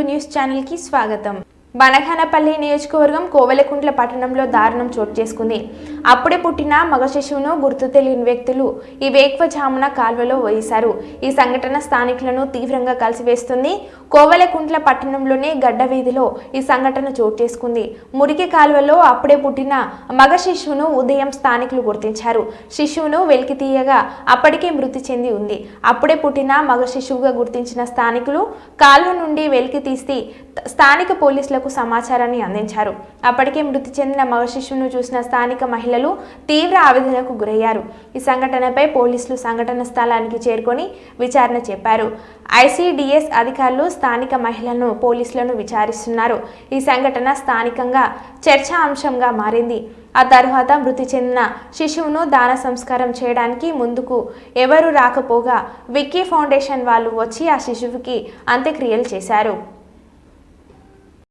News channel కి స్వాగతం. బనగానపల్లి నియోజకవర్గం కోవెలకుంట్ల పట్టణంలో దారుణం చోటు చేసుకుంది. అప్పుడే పుట్టిన మగ శిశువును గుర్తు తెలియని వ్యక్తులు ఈ వేకువజామున కాల్వలో వేశారు. ఈ సంఘటన స్థానికులను తీవ్రంగా కలిసివేస్తుంది. కోవెలకుంట్ల పట్టణంలోని గడ్డ వీధిలో ఈ సంఘటన చోటు చేసుకుంది. మురికి కాల్వలో అప్పుడే పుట్టిన మగ శిశువును ఉదయం స్థానికులు గుర్తించారు. శిశువును వెలికి తీయగా అప్పటికే మృతి చెంది ఉంది. అప్పుడే పుట్టిన మగ శిశువుగా గుర్తించిన స్థానికులు కాల్వ నుండి వెలికి తీసి స్థానిక పోలీసులకు సమాచారాన్ని అందించారు. అప్పటికే మృతి చెందిన మగ శిశువును చూసిన స్థానిక మహిళలు తీవ్ర ఆవేదనకు గురయ్యారు. ఈ సంఘటనపై పోలీసులు సంఘటన స్థలానికి చేరుకొని విచారణ చేపారు. ఐసిడిఎస్ అధికారులు స్థానిక మహిళలను పోలీసులను విచారిస్తున్నారు. ఈ సంఘటన స్థానికంగా చర్చాంశంగా మారింది. ఆ తర్వాత మృతి చెందిన శిశువును దాన సంస్కారం చేయడానికి ముందుకు ఎవరు రాకపోగా విక్కీ ఫౌండేషన్ వాళ్ళు వచ్చి ఆ శిశువుకి అంత్యక్రియలు చేశారు.